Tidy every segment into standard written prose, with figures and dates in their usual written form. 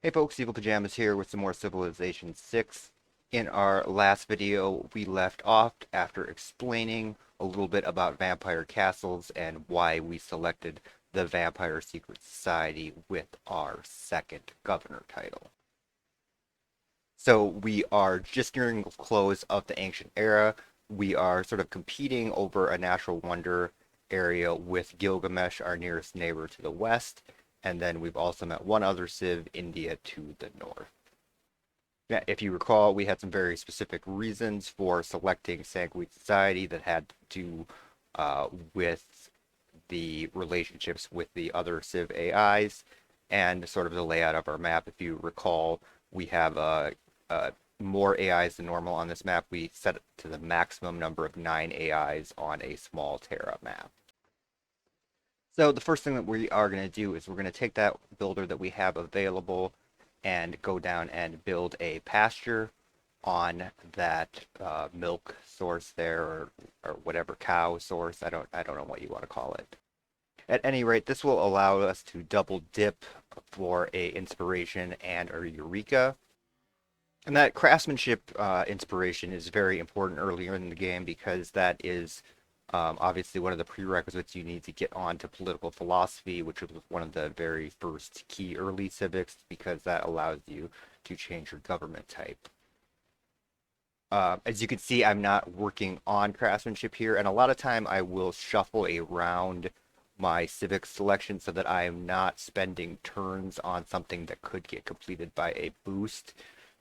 Hey folks, Evil Pajamas here with some more Civilization 6. In our last video, we left off after explaining a little bit about vampire castles and why we selected the Vampire Secret Society with our second governor title. So we are just nearing the close of the ancient era. We are sort of competing over a natural wonder area with Gilgamesh, our nearest neighbor to the west, and then we've also met one other civ, India, to the north. Yeah, if you recall, we had some very specific reasons for selecting Sanguine Society that had to do with the relationships with the other Civ AIs and sort of the layout of our map. If you recall, we have more AIs than normal on this map. We set it to the maximum number of 9 AIs on a small Terra map. So the first thing that we are going to do is we're going to take that builder that we have available and go down and build a pasture on that milk source there, or whatever cow source. I don't know what you want to call it. At any rate, this will allow us to double dip for a inspiration and a eureka. And that craftsmanship inspiration is very important earlier in the game because that is obviously one of the prerequisites you need to get on to political philosophy, which was one of the very first key early civics, because that allows you to change your government type. As you can see, I'm not working on craftsmanship here, and a lot of time I will shuffle around my civic selection so that I am not spending turns on something that could get completed by a boost.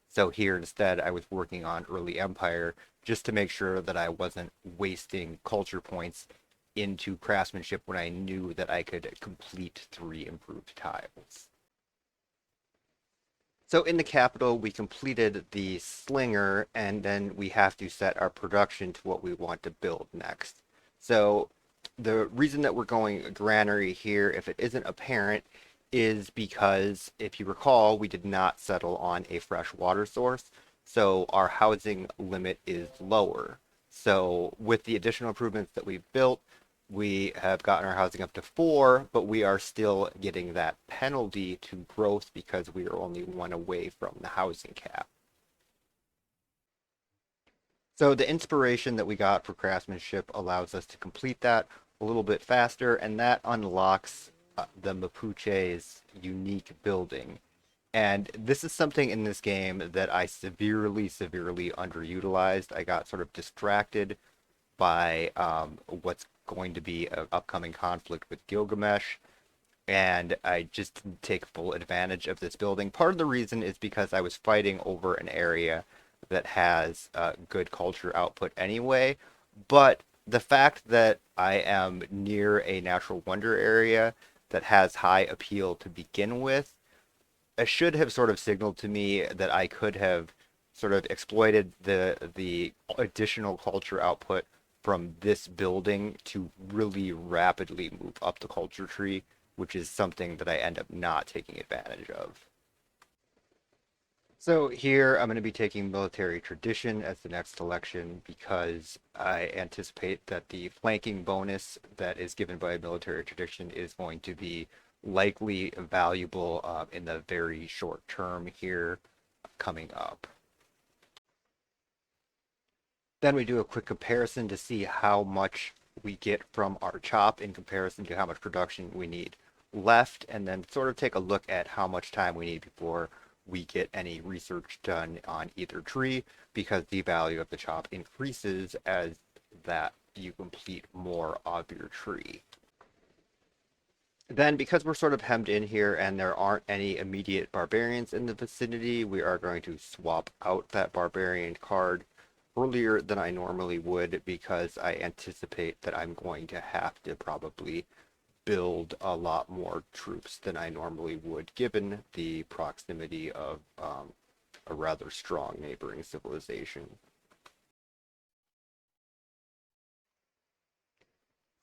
So here instead, I was working on early empire just to make sure that I wasn't wasting culture points into craftsmanship when I knew that I could complete 3 improved tiles. So in the capital, we completed the slinger, and then we have to set our production to what we want to build next. So the reason that we're going granary here, if it isn't apparent, is because, if you recall, we did not settle on a fresh water source, so our housing limit is lower. So with the additional improvements that we've built, we have gotten our housing up to 4, but we are still getting that penalty to growth because we are only 1 away from the housing cap. So the inspiration that we got for craftsmanship allows us to complete that a little bit faster, and that unlocks the Mapuche's unique building. And this is something in this game that I severely underutilized. I got sort of distracted by what's going to be an upcoming conflict with Gilgamesh, and I just didn't take full advantage of this building. Part of the reason is because I was fighting over an area that has good culture output anyway, but the fact that I am near a natural wonder area that has high appeal to begin with, it should have sort of signaled to me that I could have sort of exploited the additional culture output from this building to really rapidly move up the culture tree, which is something that I end up not taking advantage of. So here I'm going to be taking military tradition as the next selection because I anticipate that the flanking bonus that is given by military tradition is going to be likely valuable in the very short term here coming up. Then we do a quick comparison to see how much we get from our chop in comparison to how much production we need left, and then sort of take a look at how much time we need before we get any research done on either tree, because the value of the chop increases as that you complete more of your tree. Then, because we're sort of hemmed in here and there aren't any immediate barbarians in the vicinity, we are going to swap out that barbarian card earlier than I normally would, because I anticipate that I'm going to have to probably build a lot more troops than I normally would, given the proximity of a rather strong neighboring civilization.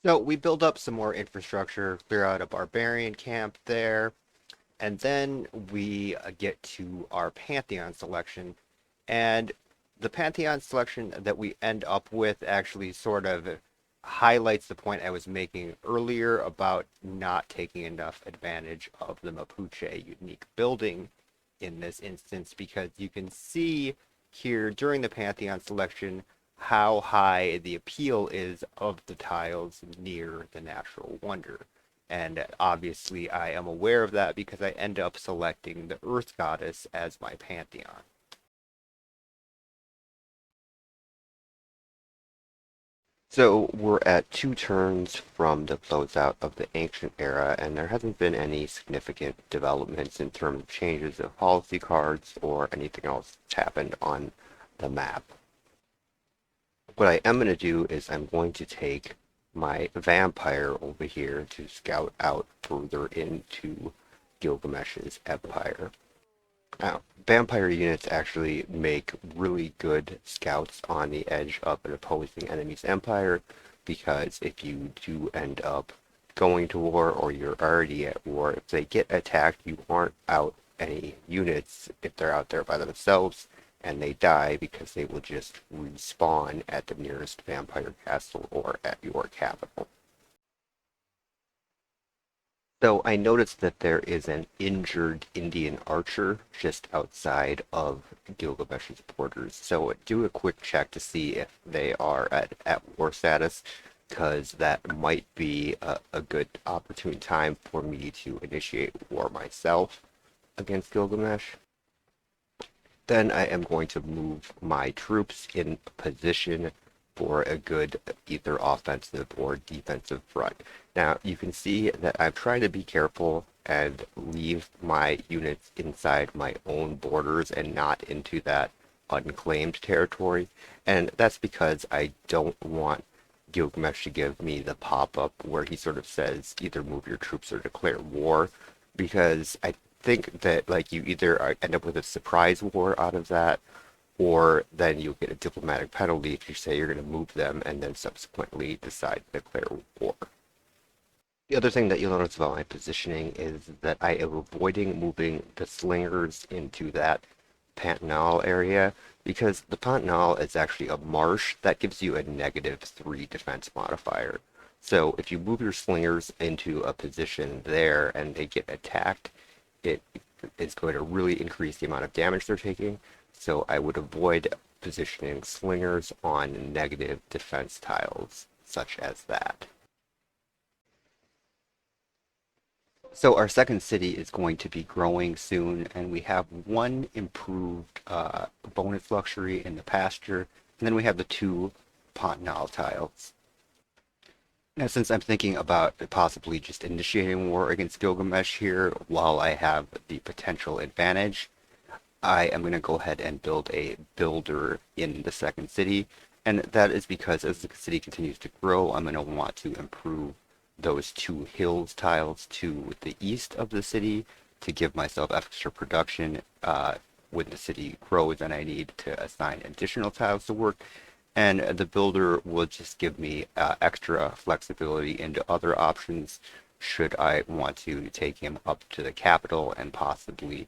So we build up some more infrastructure, clear out a barbarian camp there, and then we get to our Pantheon selection. And the Pantheon selection that we end up with actually sort of highlights the point I was making earlier about not taking enough advantage of the Mapuche Unique Building in this instance because you can see here during the Pantheon selection how high the appeal is of the tiles near the natural wonder. And obviously I am aware of that because I end up selecting the Earth Goddess as my Pantheon. So we're at 2 turns from the closeout of the ancient era, and there hasn't been any significant developments in terms of changes of policy cards or anything else that's happened on the map. What I am going to do is I'm going to take my vampire over here to scout out further into Gilgamesh's empire. Now, vampire units actually make really good scouts on the edge of an opposing enemy's empire because if you do end up going to war or you're already at war, if they get attacked, you aren't out any units if they're out there by themselves and they die because they will just respawn at the nearest vampire castle or at your capital. So I noticed that there is an injured Indian archer just outside of Gilgamesh's borders. So do a quick check to see if they are at war status, because that might be a good opportune time for me to initiate war myself against Gilgamesh. Then I am going to move my troops in position for a good either offensive or defensive front. Now you can see that I'm trying to be careful and leave my units inside my own borders and not into that unclaimed territory. And that's because I don't want Gilgamesh to give me the pop-up where he sort of says either move your troops or declare war, because I think that like you either end up with a surprise war out of that, or then you'll get a diplomatic penalty if you say you're going to move them and then subsequently decide to declare war. The other thing that you'll notice about my positioning is that I am avoiding moving the slingers into that Pantanal area because the Pantanal is actually a marsh that gives you a -3 defense modifier. So if you move your slingers into a position there and they get attacked, it is going to really increase the amount of damage they're taking. So I would avoid positioning slingers on negative defense tiles, such as that. So our second city is going to be growing soon, and we have one improved bonus luxury in the pasture, and then we have the 2 Pontinal tiles. Now, since I'm thinking about possibly just initiating war against Gilgamesh here while I have the potential advantage, I am going to go ahead and build a builder in the second city, and that is because as the city continues to grow, I'm going to want to improve those 2 hills tiles to the east of the city to give myself extra production when the city grows and I need to assign additional tiles to work. And the builder will just give me extra flexibility into other options should I want to take him up to the capital and possibly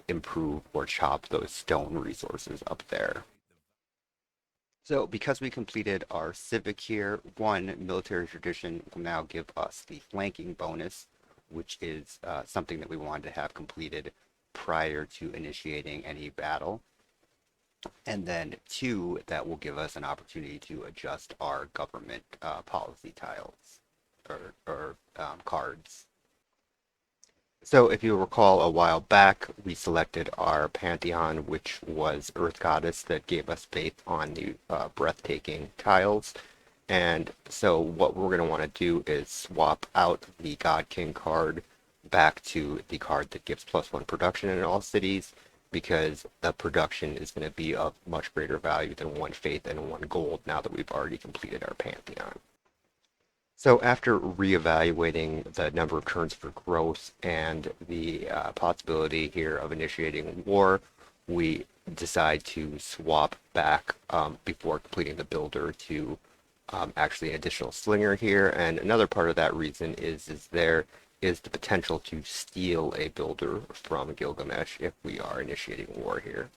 improve or chop those stone resources up there. So because we completed our Civic here, one military tradition will now give us the flanking bonus, which is something that we wanted to have completed prior to initiating any battle. And then 2, that will give us an opportunity to adjust our government policy tiles or cards. So if you recall a while back, we selected our Pantheon, which was Earth Goddess that gave us faith on the breathtaking tiles. And so what we're going to want to do is swap out the God King card back to the card that gives +1 production in all cities, because the production is going to be of much greater value than 1 faith and 1 gold now that we've already completed our Pantheon. So after reevaluating the number of turns for growth and the possibility here of initiating war, we decide to swap back before completing the builder to actually an additional slinger here. And another part of that reason is there is the potential to steal a builder from Gilgamesh if we are initiating war here.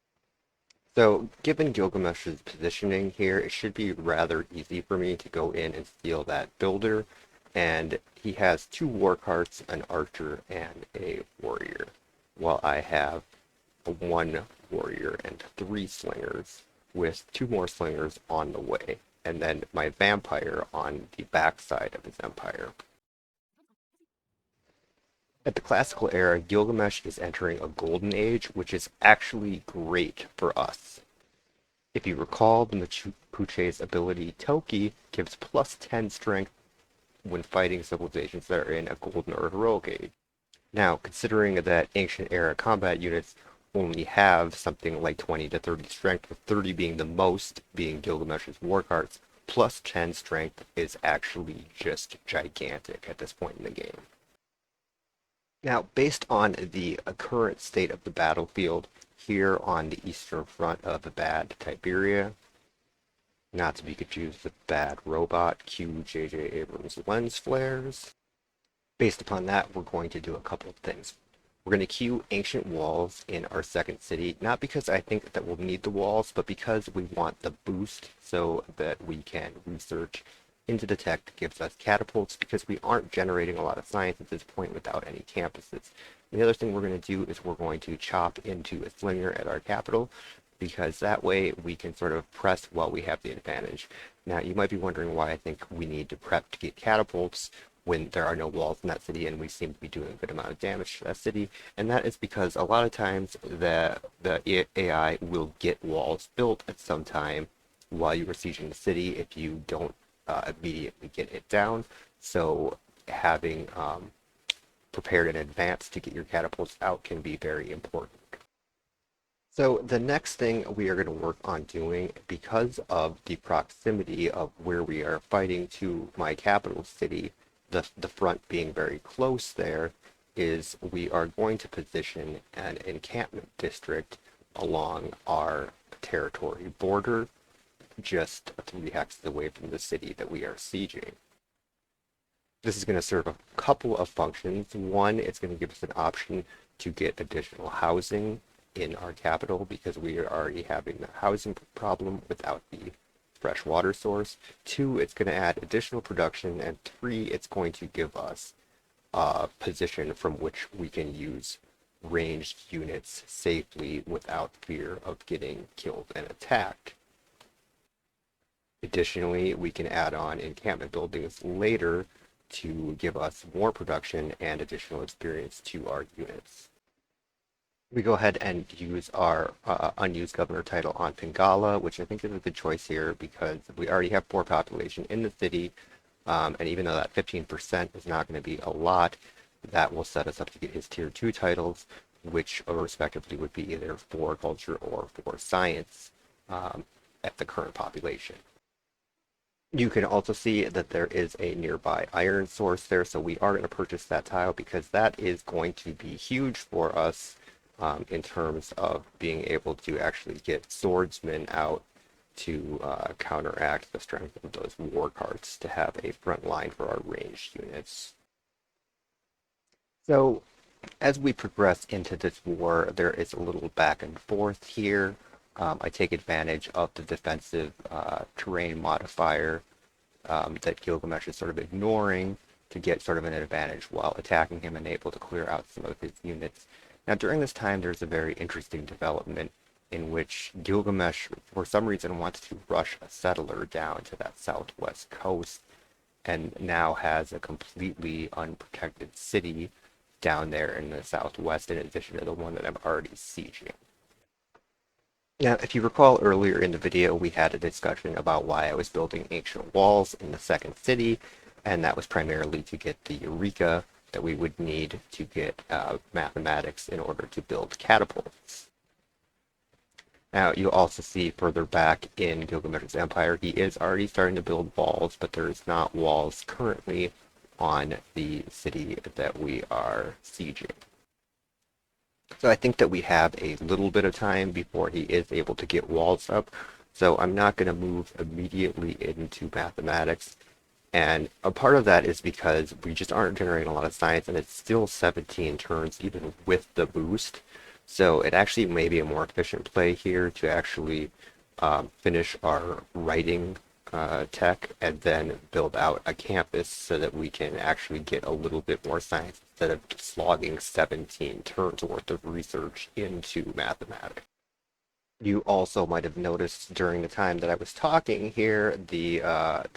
So, given Gilgamesh's positioning here, it should be rather easy for me to go in and steal that builder. And he has 2 war carts, an archer, and a warrior. while I have one warrior and 3 slingers, with 2 more slingers on the way, and then my vampire on the backside of his empire. At the classical era, Gilgamesh is entering a golden age, which is actually great for us. If you recall, the Mapuche's ability Toki gives plus 10 strength when fighting civilizations that are in a golden or heroic age. Now, considering that ancient era combat units only have something like 20 to 30 strength, with 30 being the most, being Gilgamesh's war cards, plus 10 strength is actually just gigantic at this point in the game. Now, based on the current state of the battlefield here on the eastern front of Bad Tiberia, not to be confused with Bad Robot, Q J.J. Abrams lens flares. Based upon that, we're going to do a couple of things. We're going to queue Ancient Walls in our second city, not because I think that we'll need the walls, but because we want the boost so that we can research into the tech that gives us catapults, because we aren't generating a lot of science at this point without any campuses. And the other thing we're going to do is we're going to chop into a slinger at our capital, because that way we can sort of press while we have the advantage. Now, you might be wondering why I think we need to prep to get catapults when there are no walls in that city and we seem to be doing a good amount of damage to that city. And that is because a lot of times the AI will get walls built at some time while you are sieging the city if you don't immediately get it down. So having prepared in advance to get your catapults out can be very important. So the next thing we are going to work on doing, because of the proximity of where we are fighting to my capital city, the front being very close there, is we are going to position an encampment district along our territory border, just 3 hexes away from the city that we are sieging. This is going to serve a couple of functions. One, it's going to give us an option to get additional housing in our capital, because we are already having the housing problem without the fresh water source. 2, it's going to add additional production, and 3, it's going to give us a position from which we can use ranged units safely without fear of getting killed and attacked. Additionally, we can add on encampment buildings later to give us more production and additional experience to our units. We go ahead and use our unused governor title on Pingala, which I think is a good choice here because we already have 4 population in the city, and even though that 15% is not going to be a lot, that will set us up to get his tier 2 titles, which respectively would be either for culture or for science at the current population. You can also see that there is a nearby iron source there, so we are going to purchase that tile because that is going to be huge for us in terms of being able to actually get swordsmen out to counteract the strength of those war carts to have a front line for our ranged units. So as we progress into this war, there is a little back and forth here. I take advantage of the defensive terrain modifier that Gilgamesh is sort of ignoring to get sort of an advantage while attacking him and able to clear out some of his units. Now, during this time, there's a very interesting development in which Gilgamesh, for some reason, wants to rush a settler down to that southwest coast and now has a completely unprotected city down there in the southwest in addition to the one that I'm already sieging. Now, if you recall earlier in the video, we had a discussion about why I was building ancient walls in the second city, and that was primarily to get the Eureka that we would need to get mathematics in order to build catapults. Now, you'll also see further back in Gilgamesh's empire, he is already starting to build walls, but there's not walls currently on the city that we are sieging. So I think that we have a little bit of time before he is able to get walls up, so I'm not going to move immediately into mathematics. And a part of that is because we just aren't generating a lot of science, and it's still 17 turns even with the boost. So it actually may be a more efficient play here to actually finish our writing tech and then build out a campus so that we can actually get a little bit more science instead of slogging 17 turns worth of research into mathematics. You also might have noticed during the time that I was talking here, the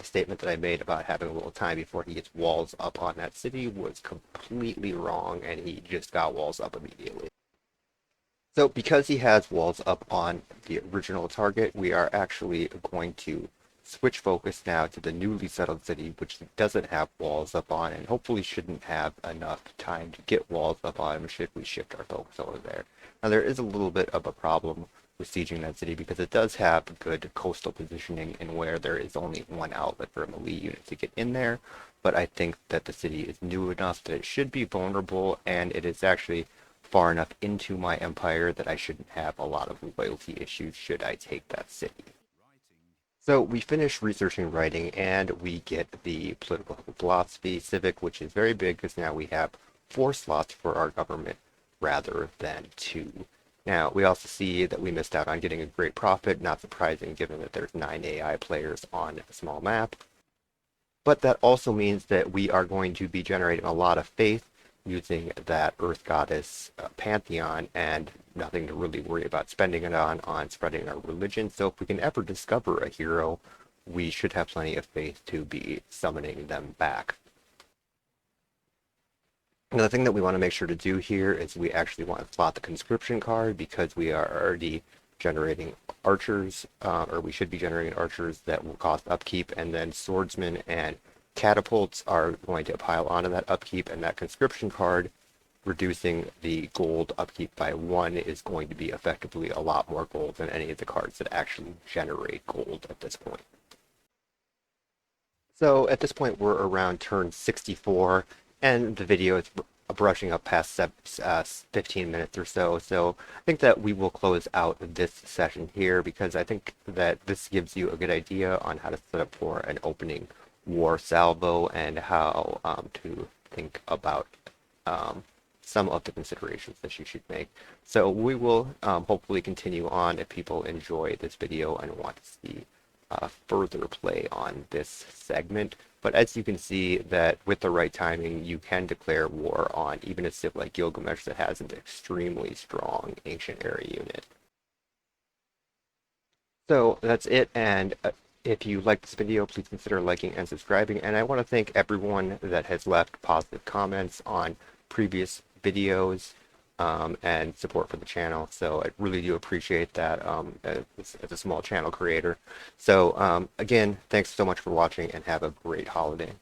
statement that I made about having a little time before he gets walls up on that city was completely wrong, and he just got walls up immediately. So because he has walls up on the original target, we are actually going to switch focus now to the newly settled city, which doesn't have walls up on, and hopefully shouldn't have enough time to get walls up on should we shift our focus over there. Now there is a little bit of a problem with sieging that city because it does have good coastal positioning in where there is only one outlet for a melee unit to get in there, but I think that the city is new enough that it should be vulnerable, and it is actually far enough into my empire that I shouldn't have a lot of loyalty issues should I take that city. So we finish researching writing and we get the political philosophy civic, which is very big because now we have 4 slots for our government rather than 2. Now we also see that we missed out on getting a great profit, not surprising given that there's 9 AI players on a small map. But that also means that we are going to be generating a lot of faith using that Earth Goddess Pantheon and nothing to really worry about spending it on spreading our religion. So if we can ever discover a hero, we should have plenty of faith to be summoning them back. Another thing that we want to make sure to do here is we actually want to slot the conscription card because we are already generating archers, or we should be generating archers that will cost upkeep, and then swordsmen and catapults are going to pile onto that upkeep, and that conscription card reducing the gold upkeep by 1 is going to be effectively a lot more gold than any of the cards that actually generate gold at this point. So at this point we're around turn 64 and the video is brushing up past 15 minutes or so. So I think that we will close out this session here because I think that this gives you a good idea on how to set up for an opening war salvo and how to think about some of the considerations that you should make. So we will hopefully continue on if people enjoy this video and want to see further play on this segment. But as you can see that with the right timing, you can declare war on even a civ like Gilgamesh that has an extremely strong ancient era unit. So that's it, and if you like this video, please consider liking and subscribing. And I want to thank everyone that has left positive comments on previous videos and support for the channel. So I really do appreciate that as a small channel creator. So again, thanks so much for watching and have a great holiday.